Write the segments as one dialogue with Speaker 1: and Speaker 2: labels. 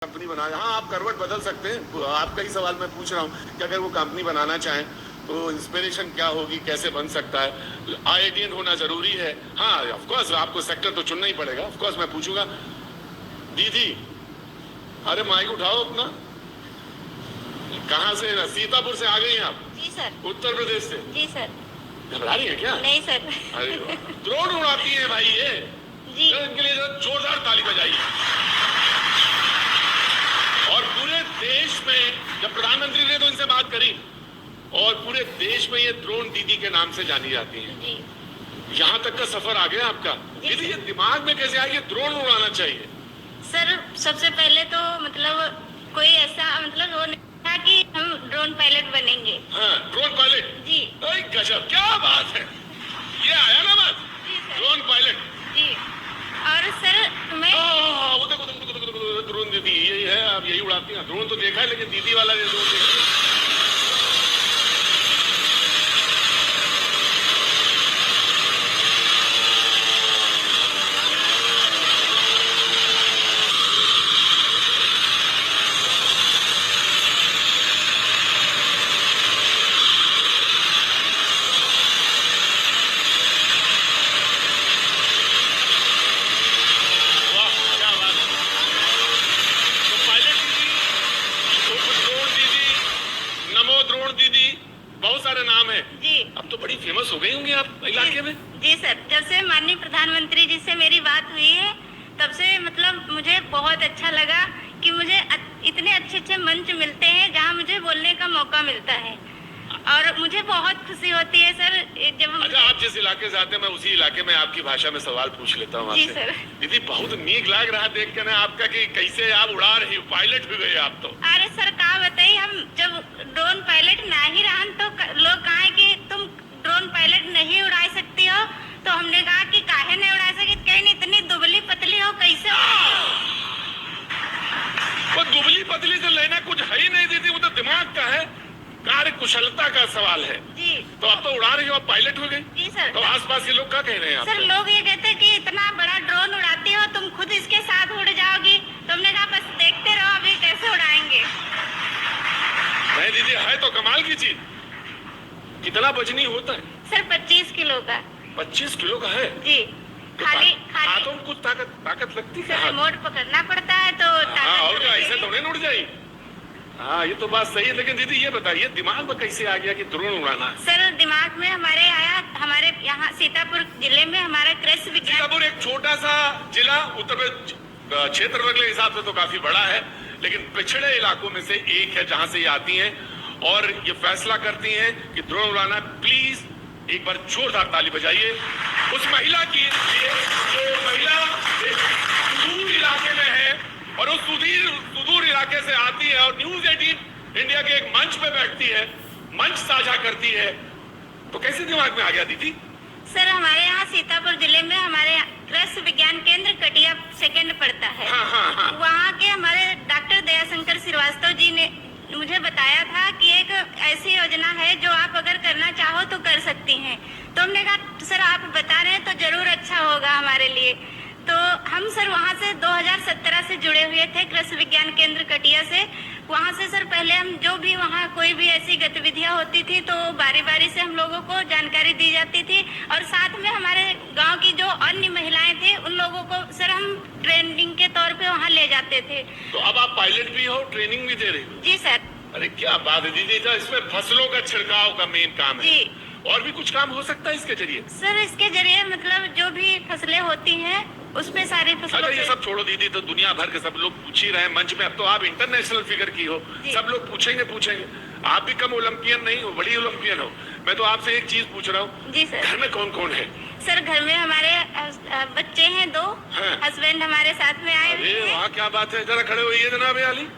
Speaker 1: Company बनाया। हाँ, आप करवट बदल सकते हैं। आपका ही सवाल मैं पूछ रहा हूँ कि अगर वो कंपनी बनाना चाहें तो इंस्पिरेशन क्या होगी, कैसे बन सकता है? आईआईटीएन होना जरूरी है? हाँ, ऑफ कोर्स आपको सेक्टर तो चुनना ही पड़ेगा। ऑफ कोर्स मैं पूछूंगा, दीदी अरे माइक उठाओ अपना। कहाँ से? सीतापुर से आ गई हैं आप?
Speaker 2: जी सर।
Speaker 1: उत्तर प्रदेश से?
Speaker 2: जी सर।
Speaker 1: घबरा रही है क्या?
Speaker 2: नहीं सर।
Speaker 1: अरे ड्रोन उड़ाती है भाई ये।
Speaker 2: जी।
Speaker 1: तो इनके लिए जोरदार ताली बजाइए। और पूरे देश में, जब प्रधानमंत्री ने तो इनसे बात करी, और पूरे देश में ये ड्रोन दीदी के नाम से जानी जाती है।
Speaker 2: जी।
Speaker 1: यहाँ तक का सफर आ गया आपका। दीदी ये दिमाग में कैसे आया कि ड्रोन उड़ाना चाहिए?
Speaker 2: सर सबसे पहले तो मतलब कोई ऐसा मतलब वो नहीं था कि हम ड्रोन पायलट बनेंगे।
Speaker 1: हाँ, ड्रोन पायलट।
Speaker 2: जी।
Speaker 1: अरे गजब, क्या बात है। ये आया ना बात,
Speaker 2: जी सर।
Speaker 1: Drone pilot.
Speaker 2: जी। और सर मैं
Speaker 1: वो देखो ड्रोन दीदी यही है, आप यही उड़ाती हैं। ड्रोन तो देखा है, लेकिन दीदी वाला ये ड्रोन देखा। दीदी बहुत सारे नाम है
Speaker 2: जी।
Speaker 1: अब तो बड़ी फेमस हो गई होंगी आप इलाके में।
Speaker 2: जी सर, जब से माननीय प्रधानमंत्री जी से मेरी बात हुई है तब से मतलब मुझे बहुत अच्छा लगा कि मुझे इतने अच्छे अच्छे मंच मिलते हैं जहां मुझे बोलने का मौका मिलता है, और मुझे बहुत खुशी होती है सर जब।
Speaker 1: अच्छा, आप जिस इलाके से आते हैं मैं उसी इलाके में आपकी भाषा में सवाल पूछ लेता हूँ
Speaker 2: जी
Speaker 1: आपसे।
Speaker 2: सर।
Speaker 1: दीदी बहुत नीक लग रहा देख के ना आपका कि कैसे आप उड़ा रही हो, पायलट भी गए आप तो।
Speaker 2: अरे सर कहा बताइए, हम जब ड्रोन पायलट ना ही रहन तो लोग कहा कि तुम ड्रोन पायलट नहीं उड़ा सकती हो, तो हमने कहा कि काहे नहीं उड़ा सके, कहीं इतनी दुबली पतली हो कैसे।
Speaker 1: वो दुबली पतली से लेना कुछ है ही नहीं दीदी, वो तो दिमाग का है, कार्य कुशलता का सवाल है।
Speaker 2: जी।
Speaker 1: तो आप तो उड़ा रही हो, आप पायलट हो गई।
Speaker 2: जी सर।
Speaker 1: तो आसपास के लोग क्या कह रहे हैं
Speaker 2: सर लोग ये कहते हैं कि इतना बड़ा ड्रोन उड़ाती हो, तुम खुद इसके साथ उड़ जाओगी। तो हमने कहा बस देखते रहो अभी कैसे उड़ाएंगे।
Speaker 1: नहीं दीदी, है तो कमाल की चीज। कितना वजनी होता है?
Speaker 2: सर 25 किलो का।
Speaker 1: 25 किलो का है?
Speaker 2: जी।
Speaker 1: तो
Speaker 2: खाली
Speaker 1: हाथों में कुछ ताकत लगती है?
Speaker 2: रिमोट पकड़ना पड़ता है तो
Speaker 1: हाँ, और क्या ऐसे तो नहीं उड़ जाए। हाँ, ये तो बात सही है, लेकिन दीदी ये बताइए दिमाग में कैसे आ गया कि ड्रोन उड़ाना है?
Speaker 2: सर दिमाग में हमारे आया, हमारे यहाँ सीतापुर जिले में हमारा कृषि विज्ञान।
Speaker 1: सीतापुर एक छोटा सा जिला, उत्तर प्रदेश क्षेत्र वर्ग के हिसाब से तो काफी बड़ा है, लेकिन पिछड़े इलाकों में से एक है जहां से ये आती हैं और ये फैसला करती हैं कि ड्रोन उड़ाना। प्लीज एक बार जोरदार ताली बजाइए उस महिला की लिए जो महिला सुदूर इलाके में है और उस सुदूर इलाके से आती है और न्यूज 18 इंडिया के एक मंच पे बैठती है, मंच साझा करती है। तो कैसे दिमाग में आ गया दीदी?
Speaker 2: सर हमारे यहाँ सीतापुर जिले में हमारे कृषि विज्ञान केंद्र कटिया सेकंड पड़ता है।
Speaker 1: हाँ।
Speaker 2: वहाँ के हमारे डॉक्टर दयाशंकर श्रीवास्तव जी ने मुझे बताया था कि एक ऐसी योजना है जो आप अगर करना चाहो तो कर सकती हैं। तो हमने कहा सर आप बता रहे हैं तो जरूर अच्छा होगा हमारे लिए। तो हम सर वहाँ से 2017 से जुड़े हुए थे कृषि विज्ञान केंद्र कटिया से। वहाँ से सर पहले हम जो भी वहाँ कोई भी ऐसी गतिविधियाँ होती थी तो बारी बारी से हम लोगों को जानकारी दी जाती थी, और साथ में हमारे गांव की जो अन्य महिलाएं थे उन लोगों को सर हम ट्रेनिंग के तौर पे वहाँ ले जाते थे।
Speaker 1: तो अब आप पायलट भी हो, ट्रेनिंग भी दे रही हो?
Speaker 2: जी सर।
Speaker 1: अरे क्या बात है दीदी, तो इसमें फसलों का छिड़काव का मेन काम है।
Speaker 2: जी।
Speaker 1: और भी कुछ काम हो सकता है इसके जरिए?
Speaker 2: सर इसके जरिए मतलब जो भी फसलें होती हैं उसमें सारी फसलों
Speaker 1: अच्छा ये सब छोड़ो दीदी, तो दुनिया भर के सब लोग पूछ ही रहे हैं मंच में। अब तो आप इंटरनेशनल फिगर की हो, सब लोग पूछेंगे। आप भी कम ओलंपियन नहीं हो, बड़ी ओलंपियन हो। मैं तो आपसे एक चीज पूछ रहा हूँ।
Speaker 2: जी सर।
Speaker 1: घर में कौन कौन है?
Speaker 2: सर घर में हमारे बच्चे हैं 2।
Speaker 1: हाँ।
Speaker 2: हस्बैंड हमारे साथ में आए हुए
Speaker 1: अरे
Speaker 2: हैं।
Speaker 1: वाह, क्या बात है, जरा खड़े होइए जनाब आली।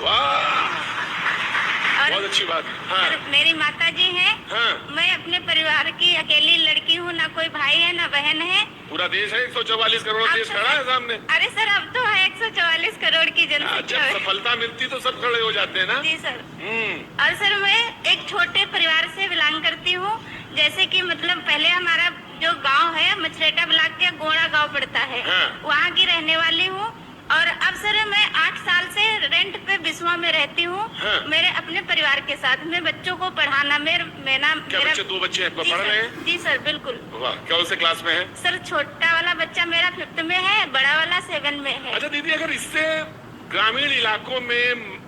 Speaker 1: वाह,
Speaker 2: और
Speaker 1: बहुत अच्छी बात। हाँ।
Speaker 2: सर मेरी माता जी हैं।
Speaker 1: हाँ।
Speaker 2: मैं अपने परिवार की अकेली लड़की हूँ, ना कोई भाई है ना बहन है।
Speaker 1: पूरा देश है, 144 करोड़
Speaker 2: अब
Speaker 1: देश
Speaker 2: तो
Speaker 1: खड़ा है सामने।
Speaker 2: अरे सर अब तो है 144 करोड़ की
Speaker 1: जब
Speaker 2: जनसंख्या है।
Speaker 1: सफलता मिलती तो सब खड़े हो जाते हैं ना।
Speaker 2: जी सर। और सर मैं एक छोटे परिवार से बिलोंग करती हूँ। जैसे कि मतलब पहले हमारा जो गांव है मछरेटा ब्लॉक के गोड़ा गांव पड़ता है।
Speaker 1: हाँ।
Speaker 2: वहाँ की रहने वाली हूँ। और अब सर मैं 8 साल से रेंट पे बिस्वा में रहती हूँ।
Speaker 1: हाँ।
Speaker 2: मेरे अपने परिवार के साथ मैं बच्चों को पढ़ाना
Speaker 1: क्या बच्चे 2 बच्चे हैं,
Speaker 2: जी
Speaker 1: पढ़ रहे
Speaker 2: सर,
Speaker 1: हैं?
Speaker 2: जी सर बिल्कुल।
Speaker 1: वाह, कौन से क्लास में है?
Speaker 2: सर छोटा वाला बच्चा मेरा 5th में है, बड़ा वाला 7 में है।
Speaker 1: अच्छा दीदी, अगर इससे ग्रामीण इलाकों में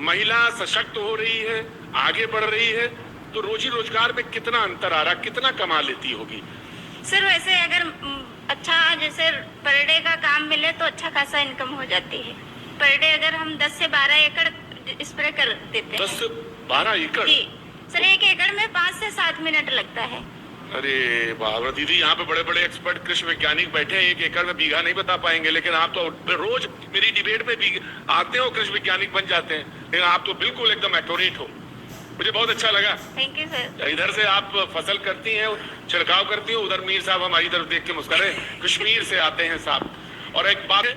Speaker 1: महिला सशक्त हो रही है, आगे बढ़ रही है, तो रोजी रोजगार में कितना अंतर आ रहा, कितना कमा लेती होगी?
Speaker 2: सर वैसे अगर अच्छा जैसे पर डे का काम मिले तो अच्छा खासा इनकम हो जाती है। पर डे अगर हम 10 से 12 एकड़ स्प्रे कर देते
Speaker 1: 10
Speaker 2: हैं।
Speaker 1: से 12 एकड़?
Speaker 2: जी सर, 1 एकड़ में 5 से 7 मिनट लगता है।
Speaker 1: अरे बाबा दीदी, यहाँ पे बड़े बड़े एक्सपर्ट कृषि वैज्ञानिक बैठे हैं, 1 एकड़ में बीघा नहीं बता पाएंगे, लेकिन आप तो रोज मेरी डिबेट में भी आते हो, कृषि वैज्ञानिक बन जाते हैं, लेकिन आप तो बिल्कुल एकदम एक्यूरेट हो। मुझे बहुत अच्छा लगा।
Speaker 2: Thank you sir.
Speaker 1: इधर से आप फसल करती हैं, छिड़काव करती हैं, उधर मीर साहब हमारी तरफ देख के मुस्कुराए, कश्मीर से आते हैं साहब। और एक बात है,